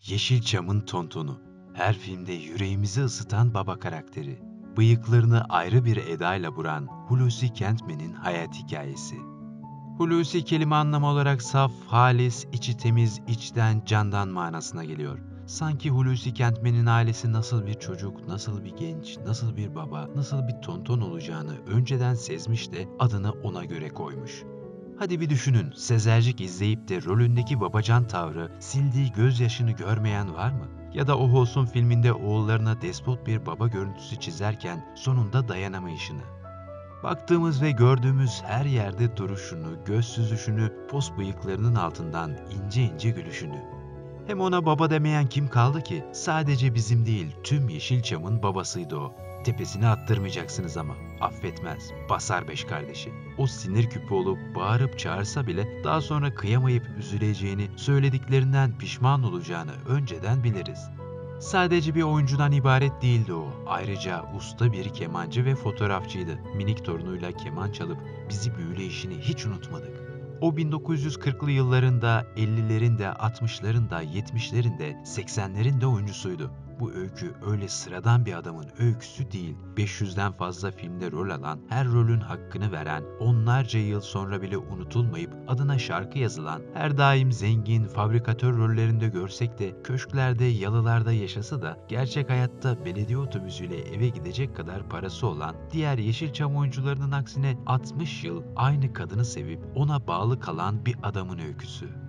Yeşilçam'ın Tontonu, her filmde yüreğimizi ısıtan baba karakteri, bıyıklarını ayrı bir edayla buran Hulusi Kentmen'in hayat hikayesi. Hulusi kelime anlamı olarak saf, halis, içi temiz, içten, candan manasına geliyor. Sanki Hulusi Kentmen'in ailesi nasıl bir çocuk, nasıl bir genç, nasıl bir baba, nasıl bir tonton olacağını önceden sezmiş de adını ona göre koymuş. Hadi bir düşünün, Sezercik izleyip de rolündeki babacan tavrı, sildiği gözyaşını görmeyen var mı? Ya da O Olsun filminde oğullarına despot bir baba görüntüsü çizerken sonunda dayanamayışını. Baktığımız ve gördüğümüz her yerde duruşunu, göz süzüşünü, pos bıyıklarının altından ince ince gülüşünü. Hem ona baba demeyen kim kaldı ki? Sadece bizim değil, tüm Yeşilçam'ın babasıydı o. Tepesine attırmayacaksınız ama. Affetmez, basar beş kardeşi. O sinir küpü olup bağırıp çağırsa bile daha sonra kıyamayıp üzüleceğini, söylediklerinden pişman olacağını önceden biliriz. Sadece bir oyuncudan ibaret değildi o. Ayrıca usta bir kemancı ve fotoğrafçıydı. Minik torunuyla keman çalıp bizi büyüleyişini hiç unutmadık. O 1940'lı yıllarında, 50'lerinde, 60'larında, 70'lerinde, 80'lerinde oyuncusuydu. Bu öykü öyle sıradan bir adamın öyküsü değil. 500'den fazla filmde rol alan, her rolün hakkını veren, onlarca yıl sonra bile unutulmayıp adına şarkı yazılan, her daim zengin, fabrikatör rollerinde görsek de köşklerde, yalılarda yaşasa da gerçek hayatta belediye otobüsüyle eve gidecek kadar parası olan, diğer Yeşilçam oyuncularının aksine 60 yıl aynı kadını sevip ona bağlı kalan bir adamın öyküsü.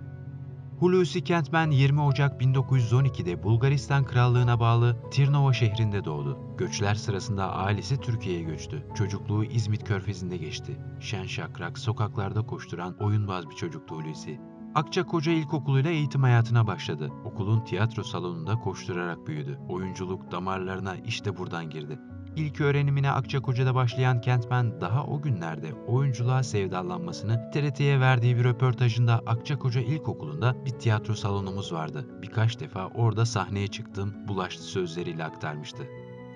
Hulusi Kentmen 20 Ocak 1912'de Bulgaristan Krallığı'na bağlı Tirnova şehrinde doğdu. Göçler sırasında ailesi Türkiye'ye göçtü. Çocukluğu İzmit Körfezi'nde geçti. Şen şakrak, sokaklarda koşturan oyunbaz bir çocuktu Hulusi. Akçakoca İlkokulu'yla eğitim hayatına başladı. Okulun tiyatro salonunda koşturarak büyüdü. Oyunculuk damarlarına işte buradan girdi. İlk öğrenimine Akçakoca'da başlayan Kentmen daha o günlerde oyunculuğa sevdalanmasını TRT'ye verdiği bir röportajında Akçakoca İlkokulu'nda bir tiyatro salonumuz vardı. Birkaç defa orada sahneye çıktım, bulaştı sözleriyle aktarmıştı.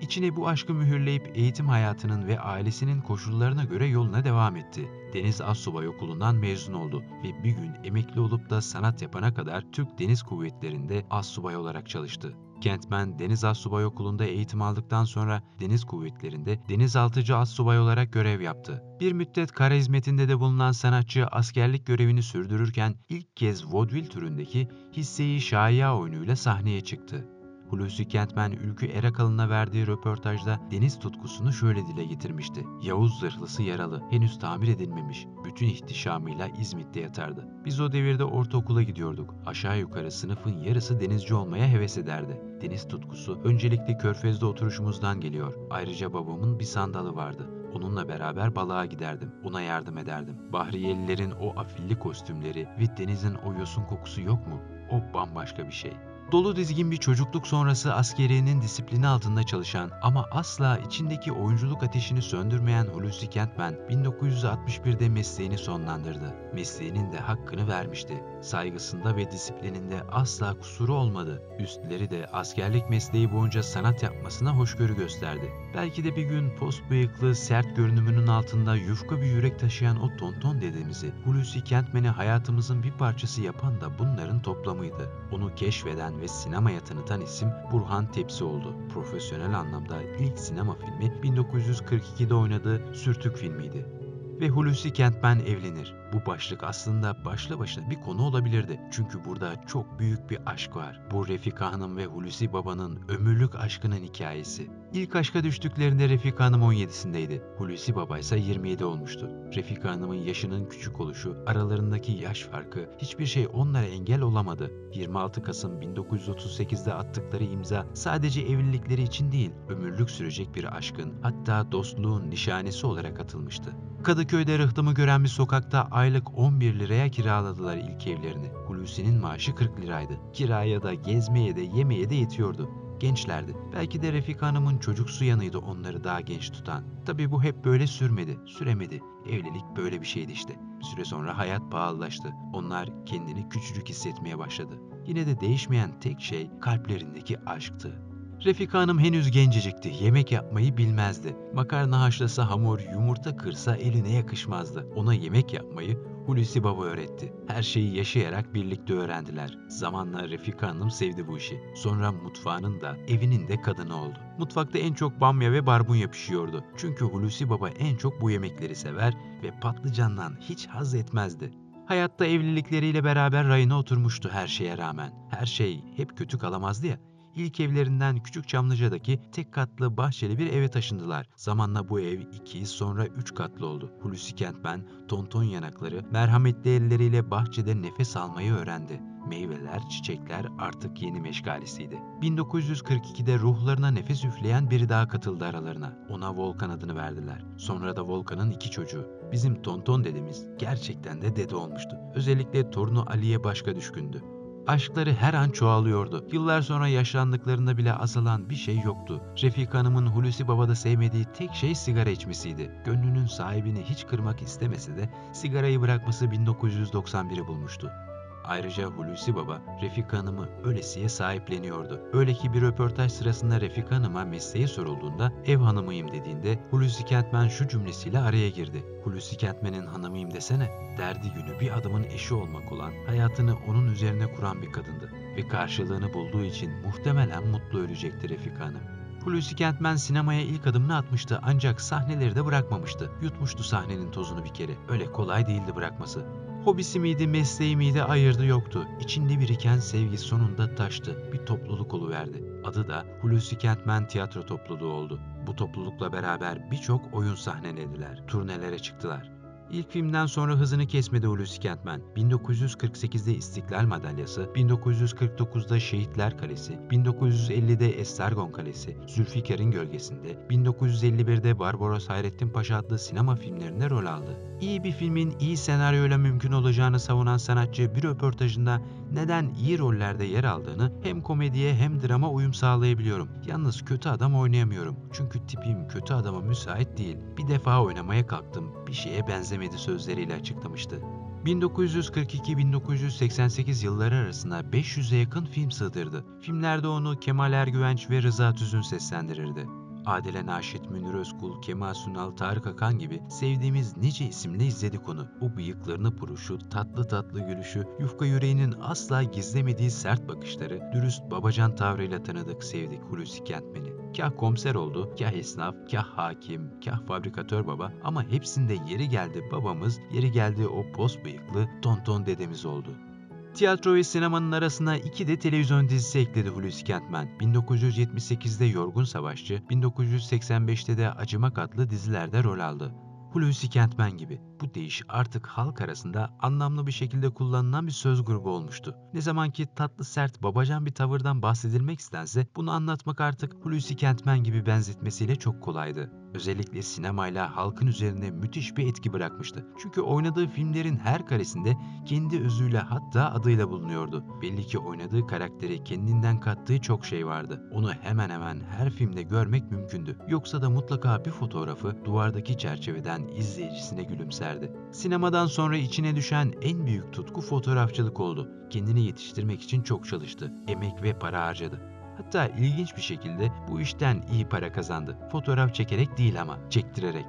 İçine bu aşkı mühürleyip eğitim hayatının ve ailesinin koşullarına göre yoluna devam etti. Deniz Assubay Okulu'ndan mezun oldu ve bir gün emekli olup da sanat yapana kadar Türk Deniz Kuvvetleri'nde assubay olarak çalıştı. Kentmen Deniz Assubay Okulu'nda eğitim aldıktan sonra Deniz Kuvvetleri'nde denizaltıcı assubay olarak görev yaptı. Bir müddet kara hizmetinde de bulunan sanatçı askerlik görevini sürdürürken ilk kez vodvil türündeki Hisse-i Şaiya oyunuyla sahneye çıktı. Hulusi Kentmen Ülkü Erakalın'a verdiği röportajda deniz tutkusunu şöyle dile getirmişti. Yavuz zırhlısı yaralı, henüz tamir edilmemiş. Bütün ihtişamıyla İzmit'te yatardı. Biz o devirde ortaokula gidiyorduk. Aşağı yukarı sınıfın yarısı denizci olmaya heves ederdi. Deniz tutkusu öncelikle Körfez'de oturuşumuzdan geliyor. Ayrıca babamın bir sandalı vardı. Onunla beraber balığa giderdim. Ona yardım ederdim. Bahriyelilerin o afilli kostümleri ve denizin o yosun kokusu yok mu? O bambaşka bir şey. Dolu dizgin bir çocukluk sonrası askeriyenin disiplini altında çalışan ama asla içindeki oyunculuk ateşini söndürmeyen Hulusi Kentmen 1961'de mesleğini sonlandırdı. Mesleğinin de hakkını vermişti. Saygısında ve disiplininde asla kusuru olmadı. Üstleri de askerlik mesleği boyunca sanat yapmasına hoşgörü gösterdi. Belki de bir gün post bıyıklı, sert görünümünün altında yufka bir yürek taşıyan o tonton dedemizi, Hulusi Kentmen'i hayatımızın bir parçası yapan da bunların toplamıydı. Onu keşfeden ve sinemaya tanıtan isim Burhan Tepsi oldu. Profesyonel anlamda ilk sinema filmi 1942'de oynadığı Sürtük filmiydi. Ve Hulusi Kentmen evlenir. Bu başlık aslında başlı başına bir konu olabilirdi. Çünkü burada çok büyük bir aşk var. Bu Refika Hanım ve Hulusi Baba'nın ömürlük aşkının hikayesi. İlk aşka düştüklerinde Refika Hanım 17'sindeydi. Hulusi Baba ise 27 olmuştu. Refika Hanım'ın yaşının küçük oluşu, aralarındaki yaş farkı, hiçbir şey onlara engel olamadı. 26 Kasım 1938'de attıkları imza sadece evlilikleri için değil, ömürlük sürecek bir aşkın, hatta dostluğun nişanesi olarak atılmıştı. Kadıköy'de rıhtımı gören bir sokakta aylık 11 liraya kiraladılar ilk evlerini. Hulusi'nin maaşı 40 liraydı. Kiraya da, gezmeye de, yemeye de yetiyordu. Gençlerdi. Belki de Refika Hanım'ın çocuksu yanıydı onları daha genç tutan. Tabii bu hep böyle süremedi. Evlilik böyle bir şeydi işte. Bir süre sonra hayat pahalılaştı. Onlar kendini küçücük hissetmeye başladı. Yine de değişmeyen tek şey kalplerindeki aşktı. Refika Hanım henüz gencecikti, yemek yapmayı bilmezdi. Makarna haşlasa hamur, yumurta kırsa eline yakışmazdı. Ona yemek yapmayı Hulusi Baba öğretti. Her şeyi yaşayarak birlikte öğrendiler. Zamanla Refika Hanım sevdi bu işi. Sonra mutfağının da, evinin de kadını oldu. Mutfakta en çok bamya ve barbunya pişiyordu. Çünkü Hulusi Baba en çok bu yemekleri sever ve patlıcandan hiç haz etmezdi. Hayatta evlilikleriyle beraber rayına oturmuştu her şeye rağmen. Her şey hep kötü kalamazdı ya. İlk evlerinden Küçük Çamlıca'daki tek katlı bahçeli bir eve taşındılar. Zamanla bu ev 2 sonra 3 katlı oldu. Hulusi Kentmen, tonton yanakları, merhametli elleriyle bahçede nefes almayı öğrendi. Meyveler, çiçekler artık yeni meşgalesiydi. 1942'de ruhlarına nefes üfleyen biri daha katıldı aralarına. Ona Volkan adını verdiler. Sonra da Volkan'ın 2 çocuğu. Bizim tonton dedemiz gerçekten de dede olmuştu. Özellikle torunu Ali'ye başka düşkündü. Aşkları her an çoğalıyordu. Yıllar sonra yaşlandıklarında bile azalan bir şey yoktu. Refika Hanım'ın Hulusi Baba'da sevmediği tek şey sigara içmesiydi. Gönlünün sahibini hiç kırmak istemese de sigarayı bırakması 1991'i bulmuştu. Ayrıca Hulusi Baba, Refika Hanım'ı ölesiye sahipleniyordu. Öyle ki bir röportaj sırasında Refika Hanım'a mesleği sorulduğunda ev hanımıyım dediğinde Hulusi Kentmen şu cümlesiyle araya girdi. Hulusi Kentmen'in hanımıyım desene, derdi günü bir adamın eşi olmak olan, hayatını onun üzerine kuran bir kadındı. Ve karşılığını bulduğu için muhtemelen mutlu ölecekti Refika Hanım. Hulusi Kentmen sinemaya ilk adımını atmıştı ancak sahneleri de bırakmamıştı. Yutmuştu sahnenin tozunu bir kere. Öyle kolay değildi bırakması. Hobisi miydi, mesleği miydi ayırdı yoktu. İçinde biriken sevgi sonunda taştı. Bir topluluk oluverdi. Adı da Hulusi Kentmen Tiyatro Topluluğu oldu. Bu toplulukla beraber birçok oyun sahnelediler. Turnelere çıktılar. İlk filmden sonra hızını kesmedi Hulusi Kentmen. 1948'de İstiklal Madalyası, 1949'da Şehitler Kalesi, 1950'de Estergon Kalesi, Zülfikar'ın Gölgesinde, 1951'de Barbaros Hayrettin Paşa adlı sinema filmlerinde rol aldı. İyi bir filmin iyi senaryoyla mümkün olacağını savunan sanatçı bir röportajında neden iyi rollerde yer aldığını hem komediye hem drama uyum sağlayabiliyorum. Yalnız kötü adam oynayamıyorum. Çünkü tipim kötü adama müsait değil. Bir defa oynamaya kalktım. Bir şeye benzemedi sözleriyle açıklamıştı. 1942-1988 yılları arasında 500'e yakın film sığdırdı. Filmlerde onu Kemal Ergüvenç ve Rıza Tüzün seslendirirdi. Adile Naşit, Münir Özkul, Kemal Sunal, Tarık Akan gibi sevdiğimiz nice isimle izledik onu. O bıyıklarını buruşu, tatlı tatlı gülüşü, yufka yüreğinin asla gizlemediği sert bakışları, dürüst babacan tavrıyla tanıdık, sevdik Hulusi Kentmen'i. Kah komiser oldu, kah esnaf, kah hakim, kah fabrikatör baba ama hepsinde yeri geldi babamız, yeri geldi o pos bıyıklı tonton dedemiz oldu. Tiyatro ve sinemanın arasına 2 de televizyon dizisi ekledi Hulusi Kentmen. 1978'de Yorgun Savaşçı, 1985'te de Acımak adlı dizilerde rol aldı. Hulusi Kentmen gibi. Bu deyiş artık halk arasında anlamlı bir şekilde kullanılan bir söz grubu olmuştu. Ne zaman ki tatlı sert babacan bir tavırdan bahsedilmek istense bunu anlatmak artık Hulusi Kentmen gibi benzetmesiyle çok kolaydı. Özellikle sinemayla halkın üzerine müthiş bir etki bırakmıştı. Çünkü oynadığı filmlerin her karesinde kendi özüyle hatta adıyla bulunuyordu. Belli ki oynadığı karakteri kendinden kattığı çok şey vardı. Onu hemen hemen her filmde görmek mümkündü. Yoksa da mutlaka bir fotoğrafı duvardaki çerçeveden izleyicisine gülümserdi. Sinemadan sonra içine düşen en büyük tutku fotoğrafçılık oldu. Kendini yetiştirmek için çok çalıştı. Emek ve para harcadı. Hatta ilginç bir şekilde bu işten iyi para kazandı. Fotoğraf çekerek değil ama çektirerek.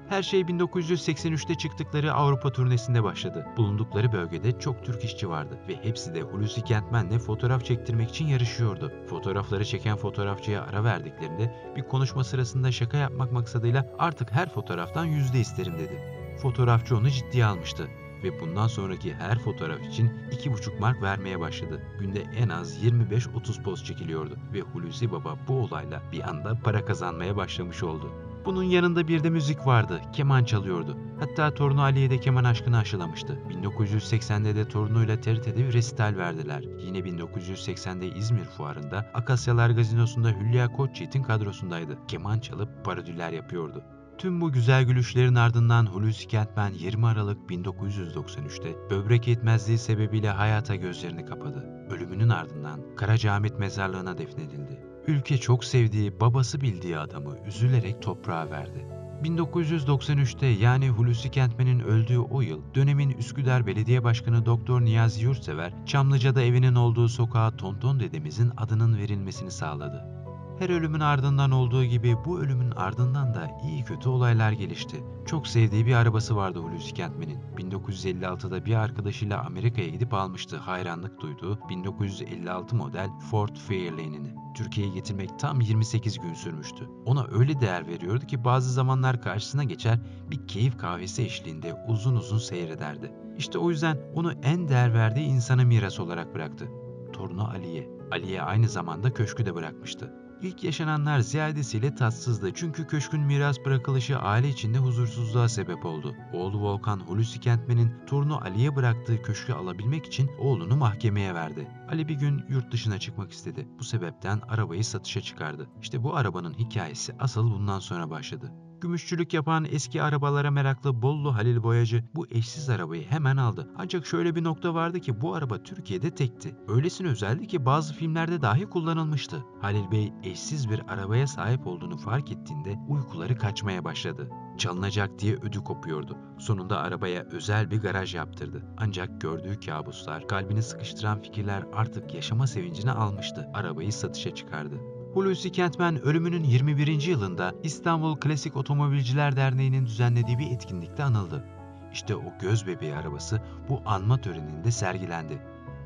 Her şey 1983'te çıktıkları Avrupa turnesinde başladı. Bulundukları bölgede çok Türk işçi vardı ve hepsi de Hulusi Kentmen'le fotoğraf çektirmek için yarışıyordu. Fotoğrafları çeken fotoğrafçıya ara verdiklerinde bir konuşma sırasında şaka yapmak maksadıyla artık her fotoğraftan yüzde isterim dedi. Fotoğrafçı onu ciddiye almıştı ve bundan sonraki her fotoğraf için 2,5 mark vermeye başladı. Günde en az 25-30 poz çekiliyordu ve Hulusi Baba bu olayla bir anda para kazanmaya başlamış oldu. Bunun yanında bir de müzik vardı, keman çalıyordu. Hatta torunu Ali'ye de keman aşkını aşılamıştı. 1980'de de torunuyla TRT'de bir resital verdiler. Yine 1980'de İzmir Fuarı'nda Akasyalar Gazinosu'nda Hülya Koçyiğit'in kadrosundaydı. Keman çalıp parodiller yapıyordu. Tüm bu güzel gülüşlerin ardından Hulusi Kentmen 20 Aralık 1993'te böbrek yetmezliği sebebiyle hayata gözlerini kapadı. Ölümünün ardından Karacaahmet mezarlığına defnedildi. Ülke çok sevdiği, babası bildiği adamı üzülerek toprağa verdi. 1993'te yani Hulusi Kentmen'in öldüğü o yıl dönemin Üsküdar Belediye Başkanı Doktor Niyazi Yurtsever, Çamlıca'da evinin olduğu sokağa Tonton dedemizin adının verilmesini sağladı. Her ölümün ardından olduğu gibi bu ölümün ardından da iyi kötü olaylar gelişti. Çok sevdiği bir arabası vardı Hulusi Kentmen'in. 1956'da bir arkadaşıyla Amerika'ya gidip almıştı. Hayranlık duyduğu 1956 model Ford Fairlane'ini. Türkiye'ye getirmek tam 28 gün sürmüştü. Ona öyle değer veriyordu ki bazı zamanlar karşısına geçer, bir keyif kahvesi eşliğinde uzun uzun seyrederdi. İşte o yüzden onu en değer verdiği insana miras olarak bıraktı. Torunu Ali'ye. Ali'ye aynı zamanda köşkü de bırakmıştı. İlk yaşananlar ziyadesiyle tatsızdı çünkü köşkün miras bırakılışı aile içinde huzursuzluğa sebep oldu. Oğlu Volkan, Hulusi Kentmen'in torunu Ali'ye bıraktığı köşkü alabilmek için oğlunu mahkemeye verdi. Ali bir gün yurt dışına çıkmak istedi. Bu sebepten arabayı satışa çıkardı. İşte bu arabanın hikayesi asıl bundan sonra başladı. Gümüşçülük yapan eski arabalara meraklı Bollu Halil Boyacı bu eşsiz arabayı hemen aldı. Ancak şöyle bir nokta vardı ki bu araba Türkiye'de tekti. Öylesine özeldi ki bazı filmlerde dahi kullanılmıştı. Halil Bey eşsiz bir arabaya sahip olduğunu fark ettiğinde uykuları kaçmaya başladı. Çalınacak diye ödü kopuyordu. Sonunda arabaya özel bir garaj yaptırdı. Ancak gördüğü kabuslar, kalbini sıkıştıran fikirler artık yaşama sevincini almıştı. Arabayı satışa çıkardı. Hulusi Kentmen ölümünün 21. yılında İstanbul Klasik Otomobilciler Derneği'nin düzenlediği bir etkinlikte anıldı. İşte o gözbebeği arabası bu anma töreninde sergilendi.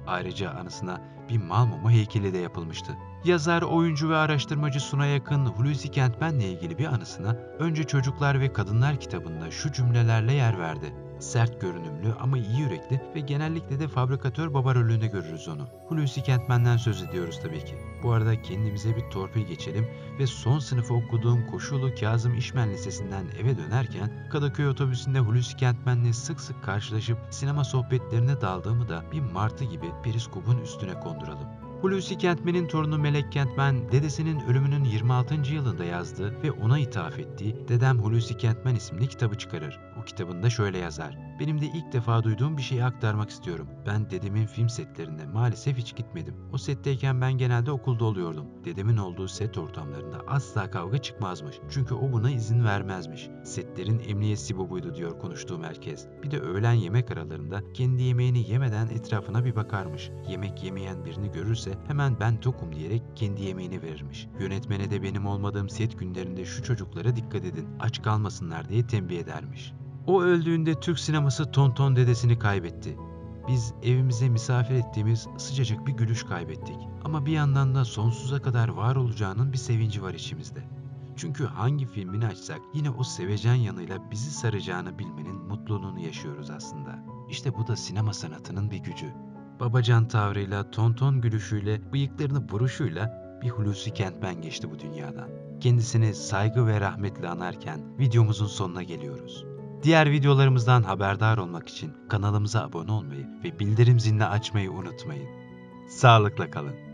Ayrıca anısına bir mal mumu heykeli de yapılmıştı. Yazar, oyuncu ve araştırmacı Sunay Akın, Hulusi Kentmen'le ilgili bir anısına önce Çocuklar ve Kadınlar kitabında şu cümlelerle yer verdi. Sert görünümlü ama iyi yürekli ve genellikle de fabrikatör baba rolünde görürüz onu. Hulusi Kentmen'den söz ediyoruz tabii ki. Bu arada kendimize bir torpil geçelim ve son sınıfı okuduğum Koşulu Kazım İşmen Lisesi'nden eve dönerken Kadıköy otobüsünde Hulusi Kentmen'le sık sık karşılaşıp sinema sohbetlerine daldığımı da bir martı gibi periskopun üstüne konduralım. Hulusi Kentmen'in torunu Melek Kentmen, dedesinin ölümünün 26. yılında yazdığı ve ona ithaf ettiği Dedem Hulusi Kentmen isimli kitabı çıkarır. O kitabında şöyle yazar: "Benim de ilk defa duyduğum bir şeyi aktarmak istiyorum. Ben dedemin film setlerine maalesef hiç gitmedim. O setteyken ben genelde okulda oluyordum. Dedemin olduğu set ortamlarında asla kavga çıkmazmış. Çünkü o buna izin vermezmiş. Setlerin emniyetsi bu buydu," diyor konuştuğum herkes. Bir de öğlen yemek aralarında kendi yemeğini yemeden etrafına bir bakarmış. Yemek yemeyen birini görürse hemen ben tokum diyerek kendi yemeğini verirmiş. Yönetmene de benim olmadığım set günlerinde şu çocuklara dikkat edin, aç kalmasınlar diye tembih edermiş. O öldüğünde Türk sineması Tonton dedesini kaybetti. Biz evimize misafir ettiğimiz sıcacık bir gülüş kaybettik. Ama bir yandan da sonsuza kadar var olacağının bir sevinci var içimizde. Çünkü hangi filmini açsak yine o sevecen yanıyla bizi saracağını bilmenin mutluluğunu yaşıyoruz aslında. İşte bu da sinema sanatının bir gücü. Babacan tavrıyla, tonton gülüşüyle, bıyıklarını buruşuyla bir Hulusi Kentmen geçti bu dünyadan. Kendisini saygı ve rahmetle anarken videomuzun sonuna geliyoruz. Diğer videolarımızdan haberdar olmak için kanalımıza abone olmayı ve bildirim zilini açmayı unutmayın. Sağlıkla kalın.